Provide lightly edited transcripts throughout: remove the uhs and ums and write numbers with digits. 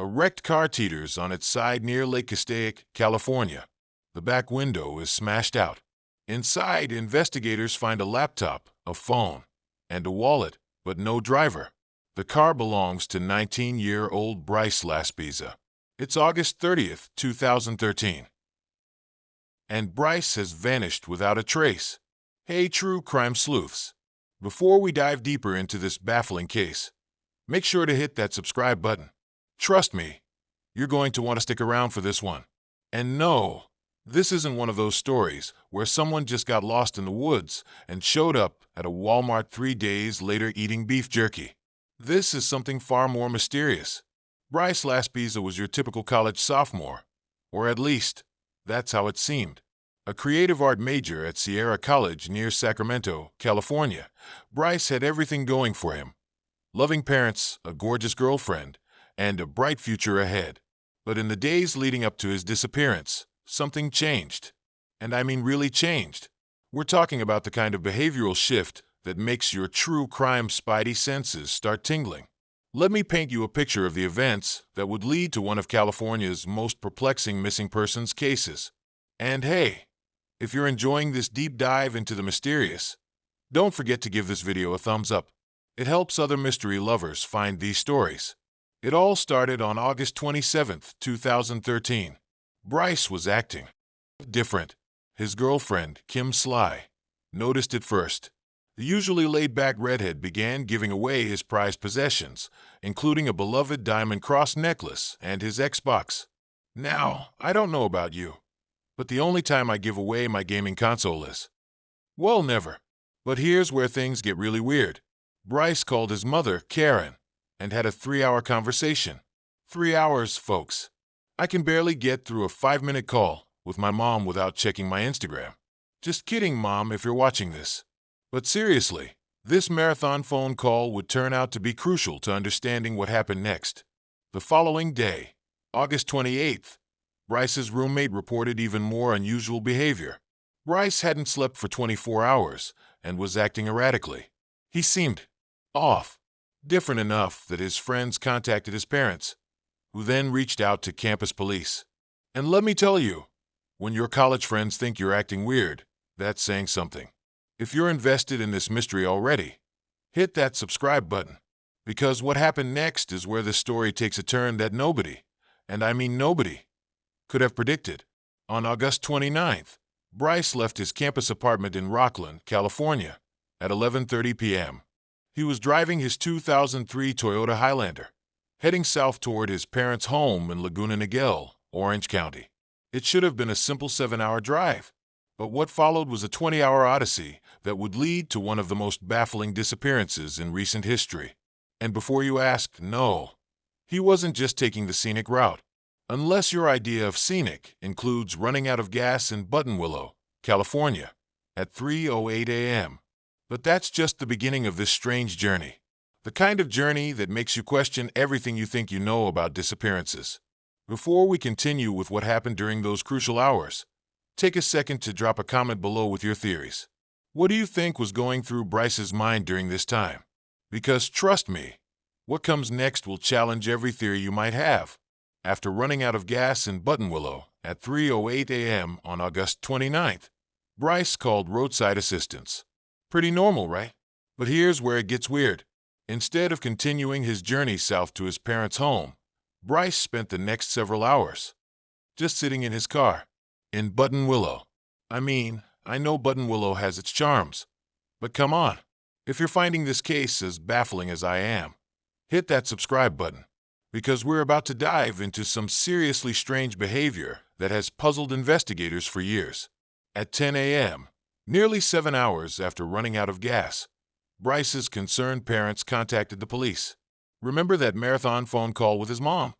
A wrecked car teeters on its side near Lake Castaic, California. The back window is smashed out. Inside, investigators find a laptop, a phone, and a wallet, but no driver. The car belongs to 19-year-old Bryce Laspisa. It's August 30th, 2013. And Bryce has vanished without a trace. Hey, true crime sleuths. Before we dive deeper into this baffling case, make sure to hit that subscribe button. Trust me, you're going to want to stick around for this one. And no, this isn't one of those stories where someone just got lost in the woods and showed up at a Walmart 3 days later eating beef jerky. This is something far more mysterious. Bryce Laspisa was your typical college sophomore, or at least, that's how it seemed. A creative art major at Sierra College near Sacramento, California, Bryce had everything going for him. Loving parents, a gorgeous girlfriend, and a bright future ahead. But in the days leading up to his disappearance, something changed. And I mean really changed. We're talking about the kind of behavioral shift that makes your true crime spidey senses start tingling. Let me paint you a picture of the events that would lead to one of California's most perplexing missing persons cases. And hey, if you're enjoying this deep dive into the mysterious, don't forget to give this video a thumbs up. It helps other mystery lovers find these stories. It all started on August 27th, 2013. Bryce was acting different. His girlfriend, Kim Sly, noticed it first. The usually laid-back redhead began giving away his prized possessions, including a beloved diamond cross necklace and his Xbox. Now, I don't know about you, but the only time I give away my gaming console is, well, never. But here's where things get really weird. Bryce called his mother, Karen, and had a 3-hour conversation. 3 hours, folks. I can barely get through a 5-minute call with my mom without checking my Instagram. Just kidding, Mom, if you're watching this. But seriously, this marathon phone call would turn out to be crucial to understanding what happened next. The following day, August 28th, Bryce's roommate reported even more unusual behavior. Bryce hadn't slept for 24 hours and was acting erratically. He seemed off. Different enough that his friends contacted his parents, who then reached out to campus police. And let me tell you, when your college friends think you're acting weird, that's saying something. If you're invested in this mystery already, hit that subscribe button, because what happened next is where the story takes a turn that nobody, and I mean nobody, could have predicted. On August 29th, Bryce left his campus apartment in Rockland, California, at 11:30 p.m. He was driving his 2003 Toyota Highlander, heading south toward his parents' home in Laguna Niguel, Orange County. It should have been a simple 7-hour drive, but what followed was a 20-hour odyssey that would lead to one of the most baffling disappearances in recent history. And before you ask, no, he wasn't just taking the scenic route. Unless your idea of scenic includes running out of gas in Buttonwillow, California, at 3:08 a.m. But that's just the beginning of this strange journey. The kind of journey that makes you question everything you think you know about disappearances. Before we continue with what happened during those crucial hours, take a second to drop a comment below with your theories. What do you think was going through Bryce's mind during this time? Because trust me, what comes next will challenge every theory you might have. After running out of gas in Buttonwillow at 3:08 a.m. on August 29th, Bryce called roadside assistance. Pretty normal, right? But here's where it gets weird. Instead of continuing his journey south to his parents' home, Bryce spent the next several hours just sitting in his car in Buttonwillow. I mean, I know Buttonwillow has its charms, but come on. If you're finding this case as baffling as I am, hit that subscribe button, because we're about to dive into some seriously strange behavior that has puzzled investigators for years. At 10 a.m., nearly 7 hours after running out of gas, Bryce's concerned parents contacted the police. Remember that marathon phone call with his mom?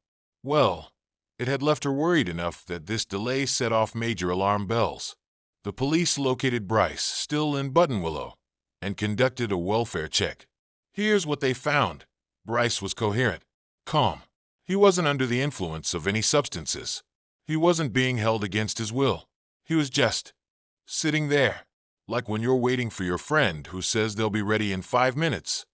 Well, it had left her worried enough that this delay set off major alarm bells. The police located Bryce, still in Buttonwillow, and conducted a welfare check. Here's what they found. Bryce was coherent, calm. He wasn't under the influence of any substances. He wasn't being held against his will. He was just sitting there, like when you're waiting for your friend who says they'll be ready in 5 minutes,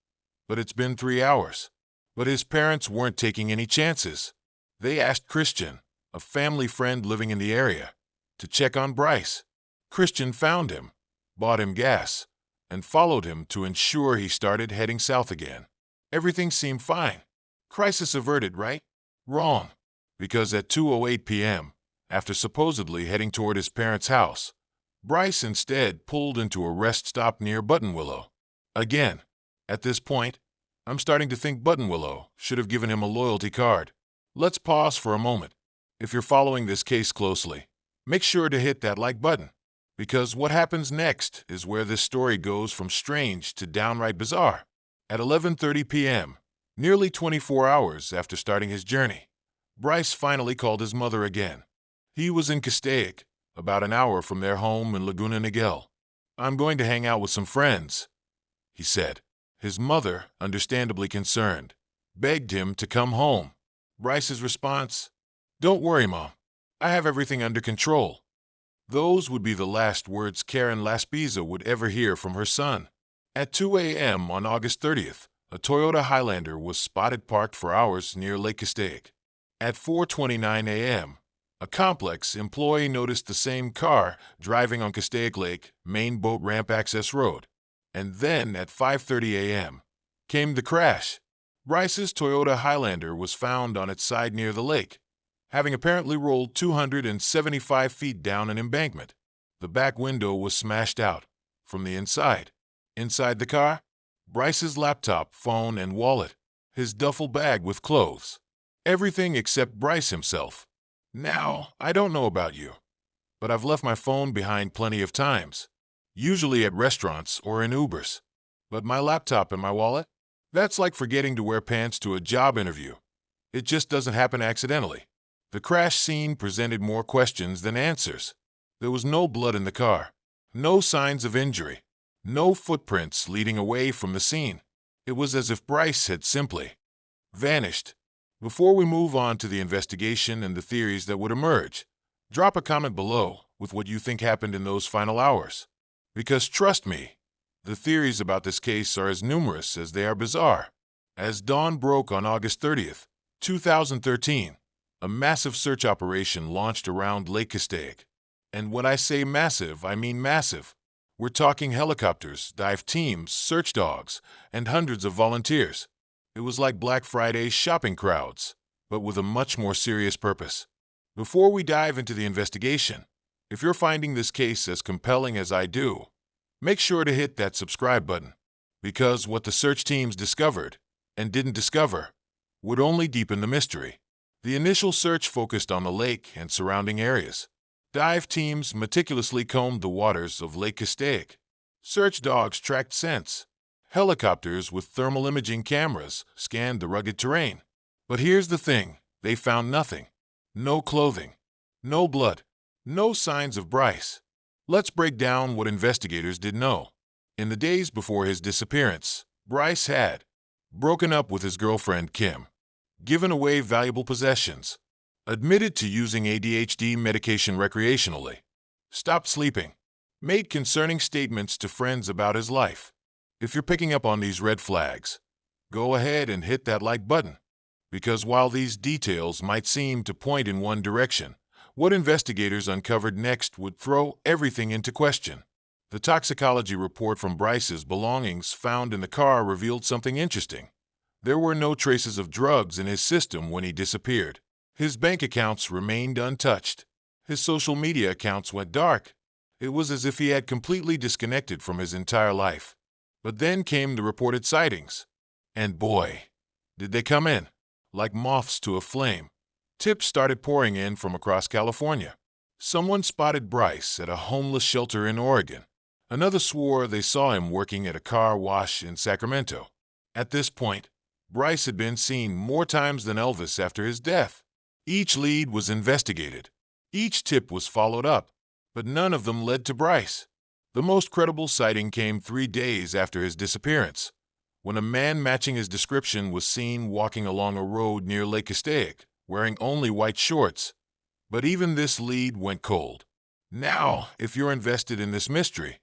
but it's been 3 hours. But his parents weren't taking any chances. They asked Christian, a family friend living in the area, to check on Bryce. Christian found him, bought him gas, and followed him to ensure he started heading south again. Everything seemed fine. Crisis averted, right? Wrong. Because at 2:08 p.m., after supposedly heading toward his parents' house, Bryce instead pulled into a rest stop near Buttonwillow. Again, at this point, I'm starting to think Buttonwillow should have given him a loyalty card. Let's pause for a moment. If you're following this case closely, make sure to hit that like button, because what happens next is where this story goes from strange to downright bizarre. At 11:30 p.m., nearly 24 hours after starting his journey, Bryce finally called his mother again. He was in Castaic, about an hour from their home in Laguna Niguel. "I'm going to hang out with some friends," he said. His mother, understandably concerned, begged him to come home. Bryce's response, "Don't worry, Mom. I have everything under control." Those would be the last words Karen Laspisa would ever hear from her son. At 2 a.m. on August 30th, a Toyota Highlander was spotted parked for hours near Lake Castaic. At 4:29 a.m., a complex employee noticed the same car driving on Castaic Lake main boat ramp access road. And then at 5:30 a.m. came the crash. Bryce's Toyota Highlander was found on its side near the lake, having apparently rolled 275 feet down an embankment. The back window was smashed out from the inside. Inside the car, Bryce's laptop, phone, and wallet, his duffel bag with clothes. Everything except Bryce himself. Now, I don't know about you, but I've left my phone behind plenty of times, usually at restaurants or in Ubers. But my laptop and my wallet? That's like forgetting to wear pants to a job interview. It just doesn't happen accidentally. The crash scene presented more questions than answers. There was no blood in the car, no signs of injury, no footprints leading away from the scene. It was as if Bryce had simply vanished. Before we move on to the investigation and the theories that would emerge, drop a comment below with what you think happened in those final hours. Because trust me, the theories about this case are as numerous as they are bizarre. As dawn broke on August 30th, 2013, a massive search operation launched around Lake Castaic. And when I say massive, I mean massive. We're talking helicopters, dive teams, search dogs, and hundreds of volunteers. It was like Black Friday shopping crowds, but with a much more serious purpose. Before we dive into the investigation, if you're finding this case as compelling as I do, make sure to hit that subscribe button, because what the search teams discovered, and didn't discover, would only deepen the mystery. The initial search focused on the lake and surrounding areas. Dive teams meticulously combed the waters of Lake Castaic. Search dogs tracked scents. Helicopters with thermal imaging cameras scanned the rugged terrain. But here's the thing, they found nothing. No clothing, no blood, no signs of Bryce. Let's break down what investigators did know. In the days before his disappearance, Bryce had broken up with his girlfriend Kim, given away valuable possessions, admitted to using ADHD medication recreationally, stopped sleeping, made concerning statements to friends about his life. If you're picking up on these red flags, go ahead and hit that like button. Because while these details might seem to point in one direction, what investigators uncovered next would throw everything into question. The toxicology report from Bryce's belongings found in the car revealed something interesting. There were no traces of drugs in his system when he disappeared. His bank accounts remained untouched. His social media accounts went dark. It was as if he had completely disconnected from his entire life. But then came the reported sightings. And boy, did they come in. Like moths to a flame. Tips started pouring in from across California. Someone spotted Bryce at a homeless shelter in Oregon. Another swore they saw him working at a car wash in Sacramento. At this point, Bryce had been seen more times than Elvis after his death. Each lead was investigated. Each tip was followed up, but none of them led to Bryce. The most credible sighting came 3 days after his disappearance, when a man matching his description was seen walking along a road near Lake Castaic, wearing only white shorts. But even this lead went cold. Now, if you're invested in this mystery,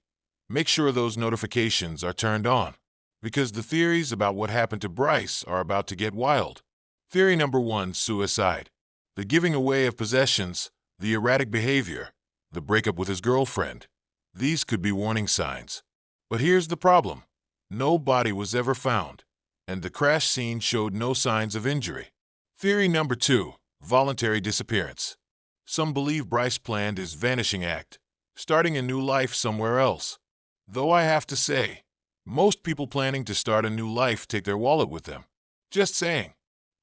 make sure those notifications are turned on, because the theories about what happened to Bryce are about to get wild. Theory number 1, suicide. The giving away of possessions, the erratic behavior, the breakup with his girlfriend. These could be warning signs. But here's the problem. No body was ever found, and the crash scene showed no signs of injury. Theory number 2, voluntary disappearance. Some believe Bryce planned his vanishing act, starting a new life somewhere else. Though I have to say, most people planning to start a new life take their wallet with them. Just saying.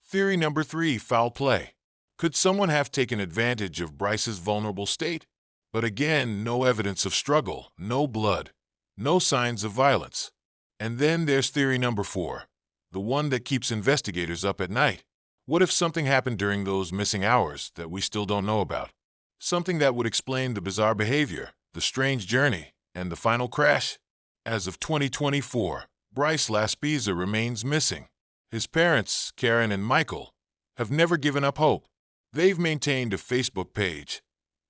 Theory number 3, foul play. Could someone have taken advantage of Bryce's vulnerable state? But again, no evidence of struggle, no blood, no signs of violence. And then there's theory number 4, the one that keeps investigators up at night. What if something happened during those missing hours that we still don't know about? Something that would explain the bizarre behavior, the strange journey, and the final crash? As of 2024, Bryce Laspisa remains missing. His parents, Karen and Michael, have never given up hope. They've maintained a Facebook page,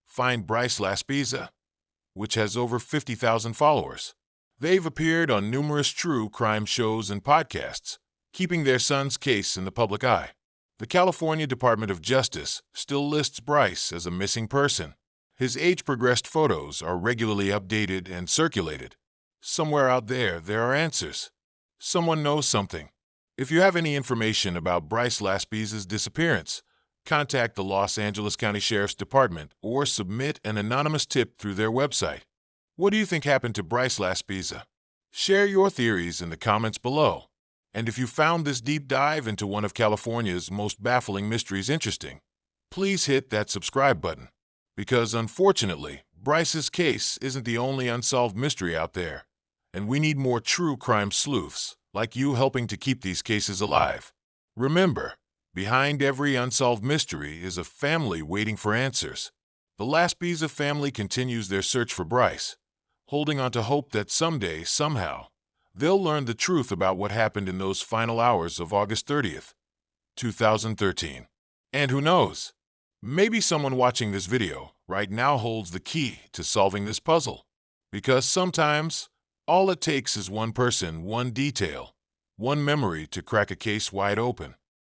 Find Bryce Laspisa, which has over 50,000 followers. They've appeared on numerous true crime shows and podcasts, keeping their son's case in the public eye. The California Department of Justice still lists Bryce as a missing person. His age-progressed photos are regularly updated and circulated. Somewhere out there are answers. Someone knows something. If you have any information about Bryce Laspisa's disappearance, contact the Los Angeles County Sheriff's Department or submit an anonymous tip through their website. What do you think happened to Bryce Laspisa? Share your theories in the comments below. And if you found this deep dive into one of California's most baffling mysteries interesting, please hit that subscribe button. Because unfortunately, Bryce's case isn't the only unsolved mystery out there, and we need more true crime sleuths like you helping to keep these cases alive. Remember, behind every unsolved mystery is a family waiting for answers. The Laspisa family continues their search for Bryce, holding on to hope that someday, somehow, they'll learn the truth about what happened in those final hours of August 30th, 2013. And who knows? Maybe someone watching this video right now holds the key to solving this puzzle. Because sometimes, all it takes is one person, one detail, one memory to crack a case wide open.